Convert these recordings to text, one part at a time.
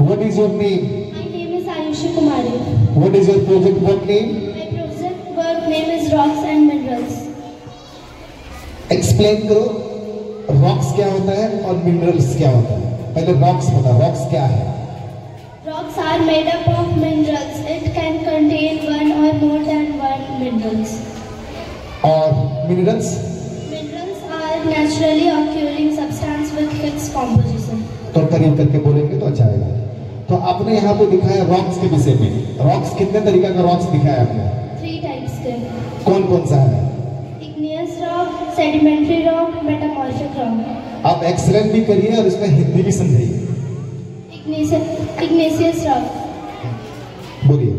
What is your name? My name is Ayushi Kumari. What is your project work name? My project work name is Rocks and Minerals. Explain करो rocks क्या होता है और minerals क्या होता है। पहले रॉक्स बता, रॉक्स क्या है? Rocks are made up of minerals. It can contain one or more than one minerals. और minerals? Minerals are naturally occurring substance with fixed composition. तो करीब करके बोलेंगे तो अच्छा आएगा। तो आपने यहाँ पे दिखाया रॉक्स के विषय में। रॉक्स कितने तरीका का रॉक्स दिखाया आपने? 3 types के। कौन कौन सा है? Igneous rock, sedimentary rock, metamorphic rock. आप एक्सलेंट भी करिए और इसमें हिंदी भी समझाइए। Igneous rock. बोलिए।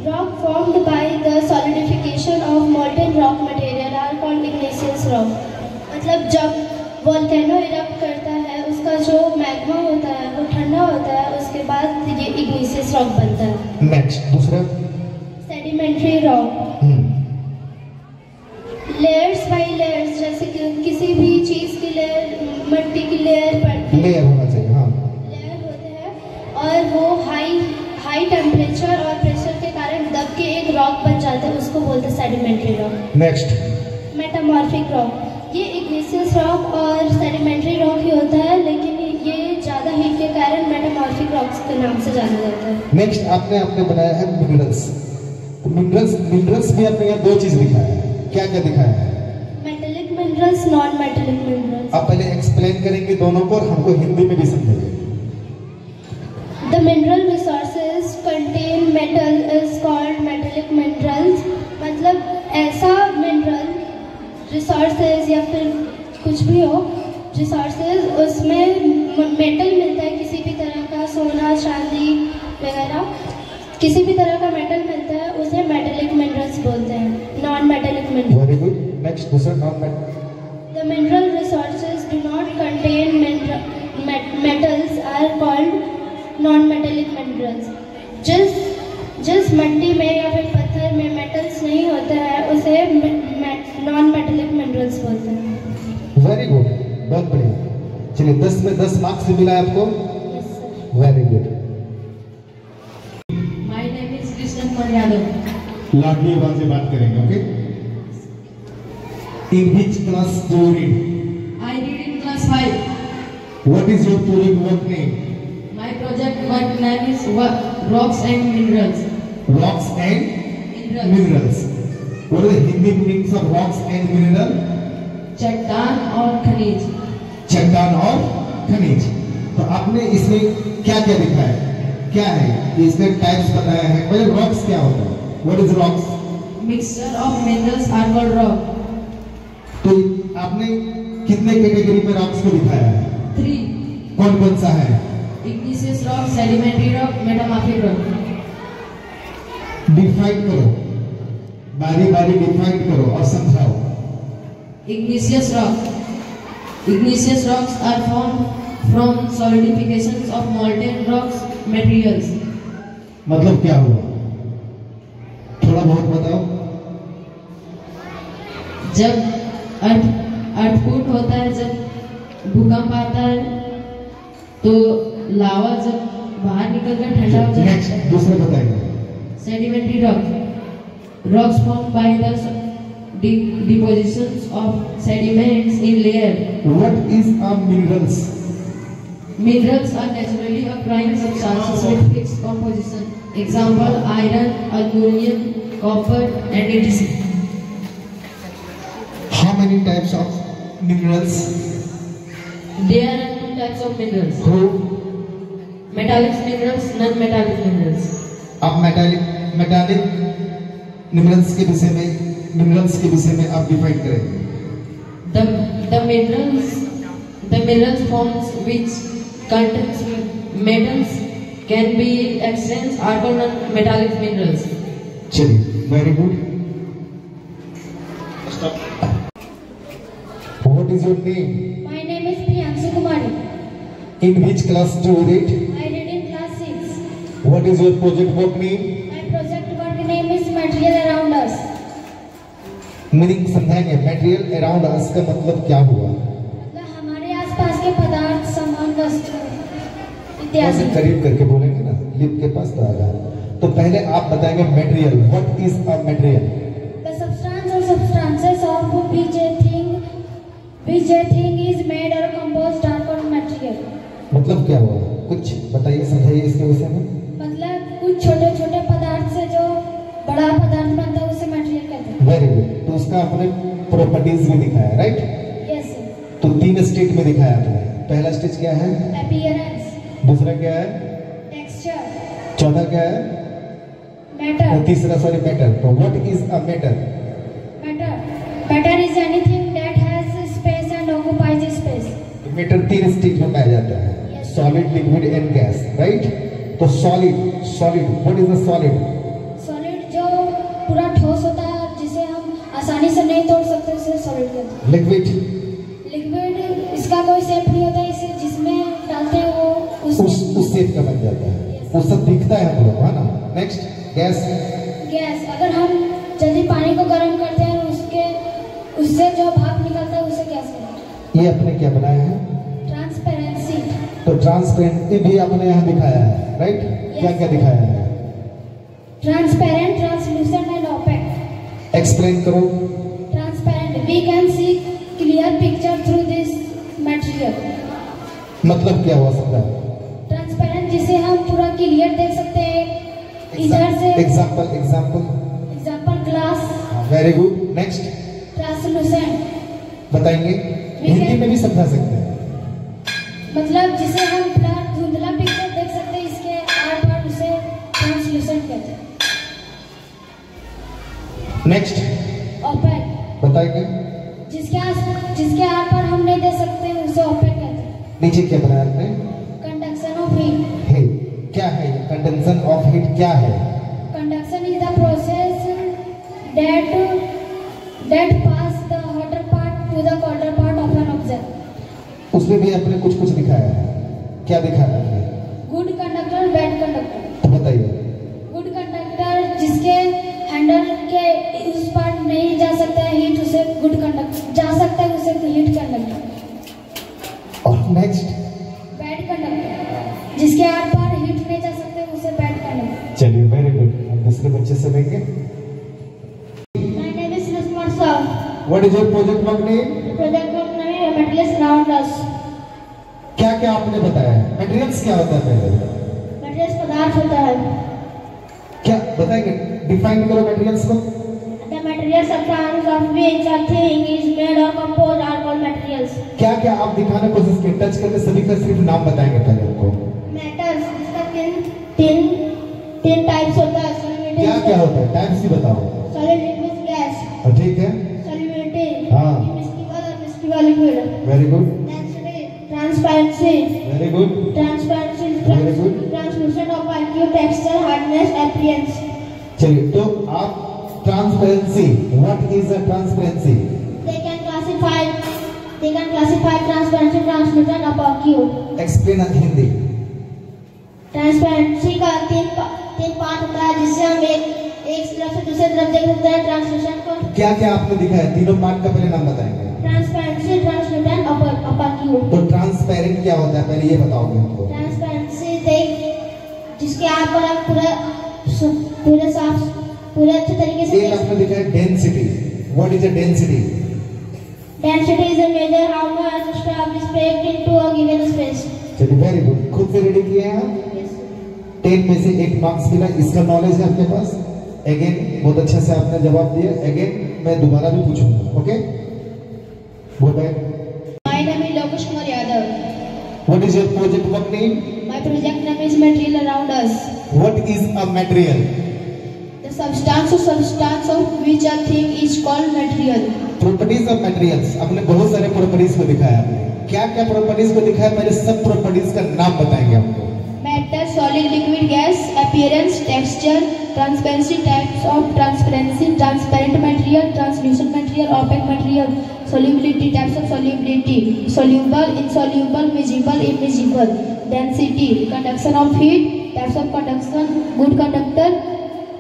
Rock formed by the solidification of molten rock material are called igneous rock. मतलब जब वोल्केनो इरप्ट करता है, उसका जो मैग्मा होता है वो ठंडा होता है, उसके बाद ये igneous rock बनता है। नेक्स्ट दूसरा? Sedimentary rock. Layers by layers, जैसे कि किसी भी चीज की लेयर, मिट्टी की लेयर पर लेयर होना चाहिए। हाँ, लेयर होते हैं और वो हाई टेम्परेचर और प्रेशर के कारण दब के एक रॉक बन जाता है, उसको बोलते हैं sedimentary rock. Next metamorphic rock. ये इग्निशियस रॉक और सेडिमेंट्री रॉक ही होता है, लेकिन ये ज्यादा हीट के कारण मेटामॉर्फिक रॉक्स के नाम से जाना जाता है। नेक्स्ट आपने बनाया है मिनरल्स। मिनरल्स भी आपने यहाँ 2 चीज दिखाया है। क्या क्या दिखाया है? Metallic minerals, non metallic minerals. आप पहले एक्सप्लेन करेंगे दोनों को और हमको हिंदी में भी समझाइए। The mineral resources contain metal is called metallic minerals. मतलब ऐसा मिनरल रिसोर्सेज या फिर कुछ भी हो, रिसोर्सेज उसमें मेटल मिलता है, किसी भी तरह का सोना चांदी वगैरह किसी भी तरह का मेटल मिलता है, उसे मेटेलिक मिनरल्स बोलते हैं, non metallic minerals. Very good. Next दूसरा non metal. The mineral resources do not contain metals are called non-metallic minerals. जिस मिट्टी में या फिर पत्थर में मेटल्स नहीं होता है, उसे नॉन मेटेलिक मिनरल्स बोलते हैं। वेरी गुड, बहुत बढ़िया। चलिए 10 में 10 मार्क्स मिला है आपको। Yes, sir. Very good. My name is Krishna Kumar Yadav. लाडली आवाज से बात करेंगे, okay? In which class do you read? I read in class 5. What is your project work name? My project work name is Rocks and Minerals. Rocks and minerals. What are the Hindi meanings of rocks and mineral? चट्टान और खनिज। चट्टान और खनिज। तो आपने इसमें क्या क्या दिखाया है? क्या है इसमें टाइप्स बताया है? पहले रॉक्स क्या होता है? What is rocks? Mixture of minerals are called rock. तो आपने कितने कैटेगरी में रॉक्स को दिखाया है? 3. कौन कौन सा है? Igneous rock, sedimentary rock, metamorphic rock. Define करो, बारी बारी डिफाइन करो और समझाओ। Igneous rock. Igneous rocks are formed from solidifications of molten rocks materials. मतलब क्या हुआ? थोड़ा बहुत बताओ। जब अर्थक्वेक होता है, जब भूकंप आता है, तो लावा जब बाहर निकलकर ठंडा हो जाता है। दूसरे बताएंगे। Sedimentary rock. Rocks formed by the depositions of sediments in layer. What is a minerals? Minerals are naturally occurring substances with fixed composition. Example: iron, aluminum, copper, and etc. How many types of minerals? There are 2 types of minerals: Who? metallic minerals, non-metallic minerals. अब metallic minerals के विषय में आप define करेंगे। The minerals forms which contains metals can be exchanged are called non-metallic minerals. चलिए, very good. What is your name? My name is Priyansu Kumari. In which class do you read? I read in class 6. What is your project work name? My project work name is Material Around Us. Meaning समझाएंगे। Material around अस का मतलब क्या हुआ? मतलब हमारे आसपास के पदार्थ, सामान, वस्तु। इत्यादि। करीब करके बोलेंगे ना, लिप के पास तो आएगा। तो पहले आप बताएंगे material, what is a material? The substance or substances of which a thing is made or composed are called material. मतलब क्या हुआ, कुछ बताइए, समझाइए इसके विषय में। मतलब कुछ छोटे छोटे पदार्थ से जो बड़ा पदार्थ बनता है उसे मटेरियल कहते हैं। Very good. तो उसका आपने प्रॉपर्टीज भी दिखाया, राइट? यस। तो 3 स्टेज में दिखाया आपने। पहला स्टेज क्या है? अपीयरेंस। दूसरा क्या है? टेक्सचर। चौथा क्या है? मैटर। तीसरा सॉरी मैटर। तो what is a matter? Matter is anything that has space and occupies space. Matter 3 stage में पाया जाता है, solid, liquid and gas, right? तो solid what is a solid? Solid जो पूरा ठोस होता है जिसे हम आसानी से नहीं तोड़ सकते उसे सॉलिड कहते हैं। लिक्विड इसका कोई शेप नहीं होता, इसे जिसमें डालते हैं वो उस शेप का बन जाता है, वो सब दिखता है हम लोग, है ना? Next gas. अगर हम जल्दी पानी को गर्म करते हैं उससे जो भाप निकलता है उसे गैस कहते हैं। ये आपने क्या बनाया है? ट्रांसपेरेंसी। तो ट्रांसपेरेंसी भी आपने यहाँ दिखाया है, राइट? क्या क्या दिखाया है? Transparent, translucent and opaque. Explain करो। Transparent, we can see clear picture through this material. मतलब क्या हुआ समझा? ट्रांसपेरेंट जिसे हम पूरा क्लियर देख सकते हैं इधर से। Example glass. Very good. Next translucent बताएंगे, हिंदी में भी समझा सकते हैं। मतलब जिसे हम पूरा धुंधला पिक्चर देख सकते हैं, इसके आर पार उसे ट्रांसलूसेंट कहते हैं। नेक्स्ट ओपेक, बताएंगे, जिसके आर पार हम नहीं देख सकते उसे ओपेक कहते हैं। नीचे क्या बनाया आपने? Conduction of heat. है क्या है? कंडेंसन ऑफ हीट क्या है? Conduction is the process that pass the hotter part to the colder part of an object. उसमें भी आपने कुछ दिखाया है, क्या दिखाया आपने? Good conductor, bad conductor. तो बताइए। गुड कंडक्टर जिसके हैंडल के उस पार नहीं जा सकता है हीट, उसे गुड कंडक्टर, जा सकता है उसे हीट कंडक्टर। और नेक्स्ट बैड कंडक्टर जिसके आर पार हीट नहीं जा सकते उसे बैड कंडक्टर। चलिए वेरी गुड। अब दूसरे बच्चे से लेंगे। What is your project work name? Project work name है मटेरियल्स अराउंड अस। क्या क्या आपने बताया है? मटेरियल्स क्या होता है पहले? मटेरियल्स पदार्थ होता है। क्या बताएंगे? डिफाइन करो मटेरियल्स को। The material substance of which a thing is made or composed are called materials. क्या क्या आप दिखाने की कोशिश किए? टच करके सभी का सिर्फ नाम बताएंगे पहले हमको। Metals, इसका तीन टाइप्स होता है। क्या क्या होता है? टाइप्स ही बताओ। Solid, liquid, gas. ठीक है। Solubility. हाँ। Miscible और miscible liquid. Very good. Density. Transparency. Very good. Transparency. Very good. Translucent, opaque, texture, hardness, appearance. चलिए तो आप transparency, what is a transparency? They can classify transparency, translucent, opaque. Explain in Hindi. Transparency का तीन part होता है जिससे हम एक तरफ से दूसरे तरफ देख सकते हैं। ट्रांसलूसेंट को क्या क्या आपने दिखाया? तीनों पार्ट का पहले नाम बताएंगे। Transparency, translucent, opaque। तो ट्रांसपेरेंट क्या होता है पहले ये बताओगे हमको। ट्रांसपेरेंसी जिसके आप पर आप पूरे साफ पूरे अच्छे तरीके से एक आपने दिखाया density. What is a density? Density is a major how much stuff is packed into a given space. चलिए वेरी गुड। खुद से रेडी किए हैं आप? 10 में से 1 मार्क्स मिला। इसका नॉलेज है आपके पास? अगेन बहुत अच्छे से आपने जवाब दिया। अगेन मैं दोबारा भी पूछूंगा, ओके? बोल रहे। My name is Lokesh Kumar Yadav. What is your project work name? My project name is material around us. What is a material? The substance of which a thing is called material. Properties of materials. आपने बहुत सारे properties को दिखाया। क्या क्या properties को दिखाया? पहले सब प्रॉपर्टीज का नाम बताएंगे हमको। Matter, solid, liquid, gas, appearance, texture, transparency, types of transparency, transparent material, translucent material, opaque material, solubility, types of solubility, soluble, insoluble, miscible, immiscible, density, conduction of heat, types of conduction, good conductor,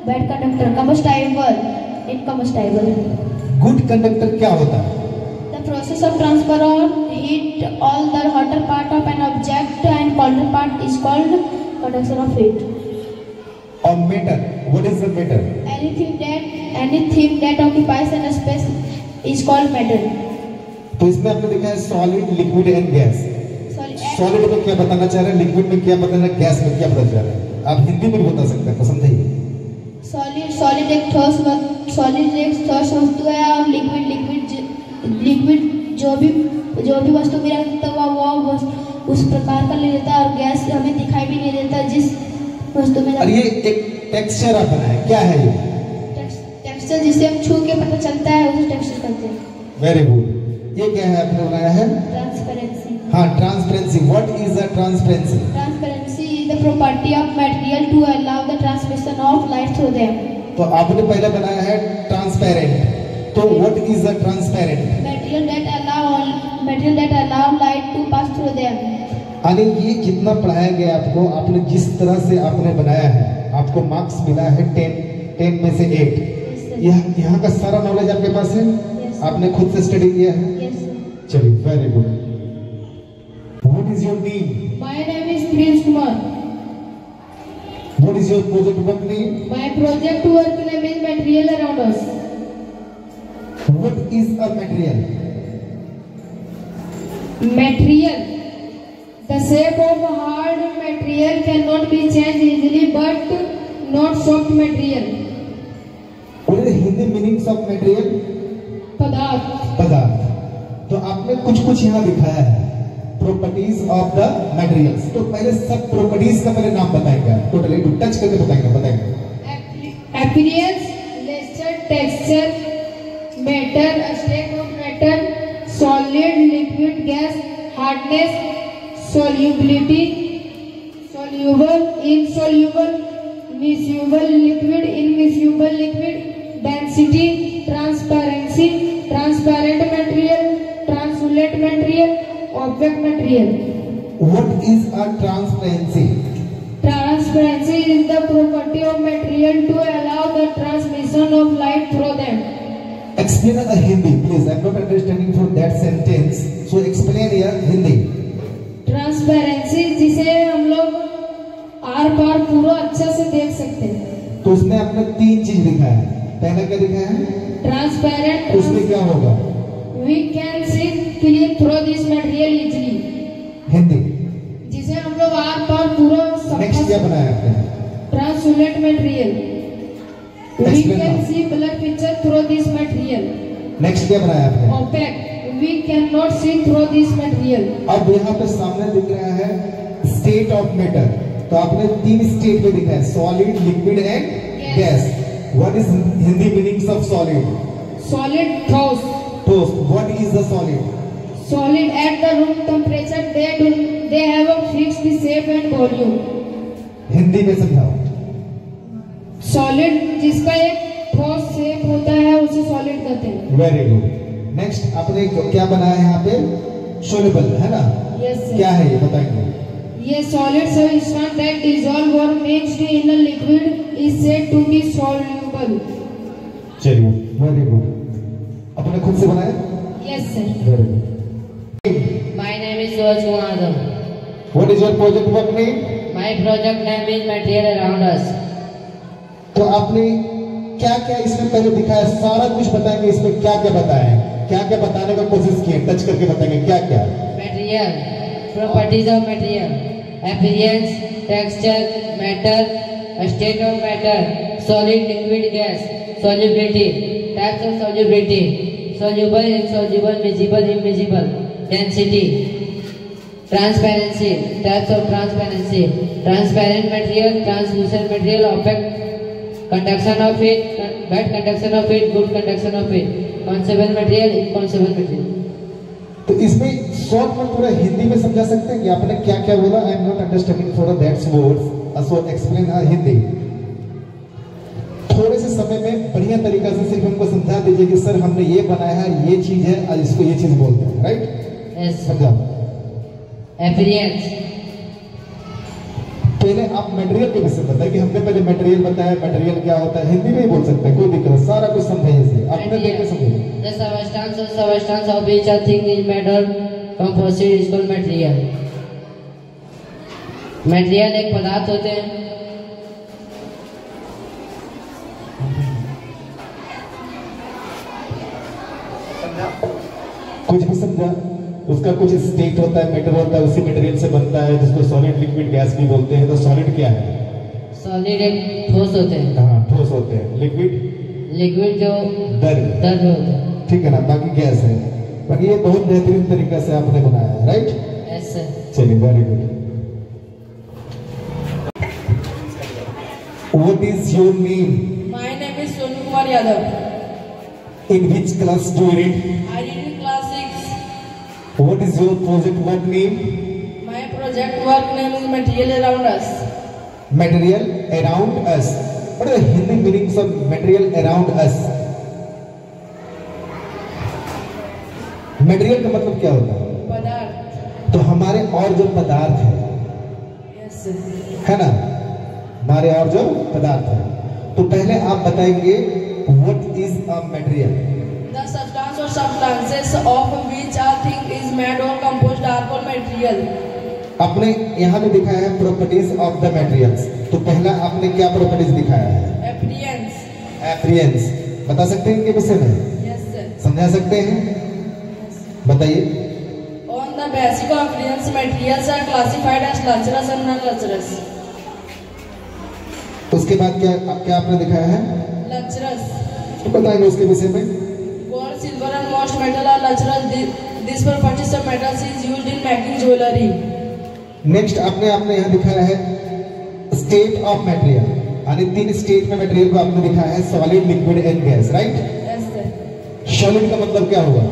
bad conductor, combustible, incombustible. Good conductor क्या होता है? The process of transfer or heat all the hotter part of an object and counterpart is called conduction of heat. और matter, what is the matter? Anything that occupies an space is called matter. तो इसमें आपने देखा है solid, liquid and gas. Solid में क्या बताना चाह रहे हैं, लिक्विड में क्या बताना है, गैस में क्या बताना चाह रहे हैं? आप हिंदी में भी बता सकते हैं, तो समझाइए। सॉलिड एक ठोस वस्तु है और लिक्विड जो भी वस्तु में रखता है वो उस प्रकार का ले लेता है, और गैस हमें दिखाई भी नहीं देता जिस वस्तु में। और ये एक टेक्सचर आप बनाए, क्या है ये? टेक्सचर जिसे हम छू के पता चलता है उसे टेक्सचर कहते हैं। Very good. ये क्या है आपने बनाया है? ट्रांसपेरेंसी। हाँ, transparency. What is the transparency? Transparency is the property of material to allow the transmission of light through them. तो आपने पहले बनाया है ट्रांसपेरेंट, तो what is the transparent? Material that allow light to pass through them. यानी ये जितना पढ़ाया गया आपको, आपने जिस तरह से आपने बनाया है, आपको मार्क्स मिला है 10 में से 8। यहाँ का सारा नॉलेज आपके पास है? आपने खुद से स्टडी किया है? चलिए, very good. What is your name? My name is Prince Kumar. What is your project work name? My project work name is material around us. What is a material? Material. The shape of hard material cannot be changed easily, but not soft material. What is the Hindi meanings of material? पदार्थ। तो आपने कुछ यहाँ दिखाया है, properties of the materials. तो पहले सब प्रॉपर्टीज का पहले नाम बताएंगे, टोटली टच करके बताएंगे। Appearance, luster, texture, matter, state of matter, solid, liquid, gas, hardness, solubility, soluble, insoluble, miscible liquid, immiscible liquid, density, transparency, transparent material, translucent material, opaque material. What is a transparency? Transparency is the property of material to allow the transmission of light through them. Explain a Hindi, please. I'm not understanding from that sentence. So explain here Hindi. Transparency जिसे हम लोग are पार पूरा अच्छा से देख सकते हैं। तो उसमें आपने 3 चीज दिखाया है। पहला क्या दिखाया है? ट्रांसपेरेंट। उसमें क्या होगा? We can see clear through this material easily. Hindi. जिसे हम लोग आर पार पूरा। नेक्स्ट क्या बनाया आपने? Translate material. We can see blur picture through this material. Next क्या बनाया आपने? Opaque. We cannot see through this material. अब यहाँ पे सामने दिख रहा है स्टेट ऑफ मैटर। तो आपने 3 स्टेट में दिखा है, solid, liquid and gas. What is Hindi meanings of solid? Solid, ठोस। ठोस। What is the solid? Solid at the room temperature they have a fixed shape and volume. Hindi में समझाओ। सॉलिड जिसका एक ठोस शेप होता है उसे सॉलिड कहते हैं। Very good. नेक्स्ट आपने क्या बनाया है यहाँ पे? सोल्यूबल, है ना? Yes sir. क्या है ये बताएंगे? ये सॉलिड सब्सटेंस दैट डिसॉल्व और mixed in a liquid is said to be soluble. चलिए, वेरी गुड। आपने खुद से बनाया? Yes sir. Very good. My name is Suraj Kumar Yadav. What is your project work name? My project name is material around us. तो आपने क्या क्या इसमें पहले दिखाया, सारा कुछ बताएंगे। इसमें क्या क्या बताया है, क्या क्या बताने का कोशिश किए, टच करके बताएंगे क्या क्या? Material, properties of material, appearance, texture, matter, state of matter, solid, liquid, gas, solubility, types of solubility, soluble, insoluble, miscible, immiscible, density, transparency, types of transparency, transparent material, translucent material, opaque, conduction of heat, bad conduction of heat, good conduction of heat, consumable material, inconsumable material. तो इसमें short में पूरा हिंदी में समझा सकते हैं कि आपने क्या क्या बोला? I am not understanding for that's words, so explain Hindi. थोड़े से समय में बढ़िया तरीका से सिर्फ हमको समझा दीजिए कि सर हमने ये बनाया है, ये चीज है और इसको ये चीज बोलते हैं, राइट? यस। समझाओ। अपीयरेंस, पहले आप मटेरियल के विषय बताएं कि हमने पहले मटेरियल बताया, मटेरियल क्या होता है, हिंदी में ही बोल सकते हैं, कोई दिक्कत नहीं, सारा कुछ समझाइए, आपने देख के समझिए। the substance of which a thing is made or composite is called material. Material एक पदार्थ होते हैं। कुछ भी समझा? उसका कुछ स्टेट होता है, मैटर होता है, उसी मटेरियल से बनता है, जिसको सॉलिड लिक्विड गैस भी बोलते हैं। तो सॉलिड क्या है? सॉलिड एक ठोस होते हैं। हाँ, ठोस होते हैं। लिक्विड जो दर्द होते हैं। ठीक है ना, बाकी गैस है। बाकी ये बहुत बेहतरीन तरीका से आपने बनाया है, राइट? Yes sir. चलिए, very good. What is your name? My name is Sonu Kumar Yadav. In which class do you read? I read in class 6. What is your project work name? My project work name is Material Around Us. Material around us. What are the Hindi meanings of material around us? Material का मतलब क्या होता है? पदार्थ। तो हमारे और जो पदार्थ है, Yes. है ना, हमारे और जो पदार्थ है। तो पहले आप बताएंगे what is a material? The substance or substances of which a thing is made or composed are called material. आपने यहाँ पे दिखाया है properties of the materials। तो पहला आपने क्या properties दिखाया है? Appearance. Appearance। बता सकते हैं इनके विषय में? Yes sir. समझा सकते हैं? बताइए। On the basis of appearance, materials are classified as lustrous and non-lustrous. उसके बाद क्या आपने दिखाया है? Lustrous. तो बताएंगे उसके विषय में? Gold, silver and most metal are lustrous. This properties of metals is used in making jewelry. Next आपने यहाँ दिखाया है स्टेट ऑफ मटेरियल, यानी 3 स्टेट में मटेरियल को आपने दिखाया है, solid, liquid and gas, right? Yes sir. Solid का मतलब क्या हुआ?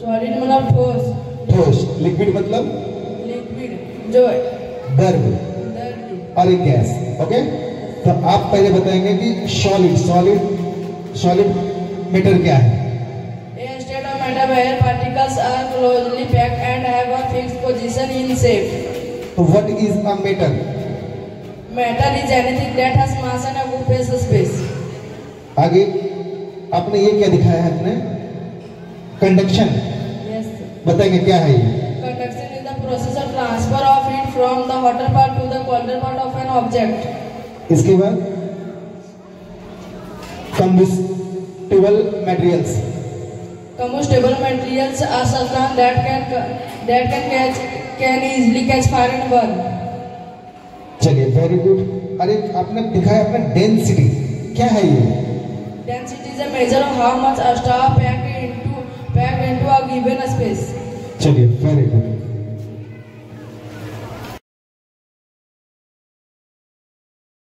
Solid मतलब ठोस. ठोस। लिक्विड मतलब Liquid जो द्रव, दर्द. और एक गैस। ओके, तो आप पहले बताएंगे कि सॉलिड मैटर क्या है? A state of matter where particles are closely packed and have a fixed position in shape. तो what is a matter? Matter is anything that has mass and occupies space. आगे आपने ये क्या दिखाया है? आपने कंडक्शन Yes. बताएंगे क्या है ये? Conduction is the process of transfer of heat from the hotter part to the colder part of an object. इसके बाद combustible materials। Combustible materials are substances that can easily catch fire and burn. चलिए, very good. अरे आपने दिखाया अपना density, क्या है ये? Density is a measure of how much a star packed into a given space. चलिए, वेरी गुड।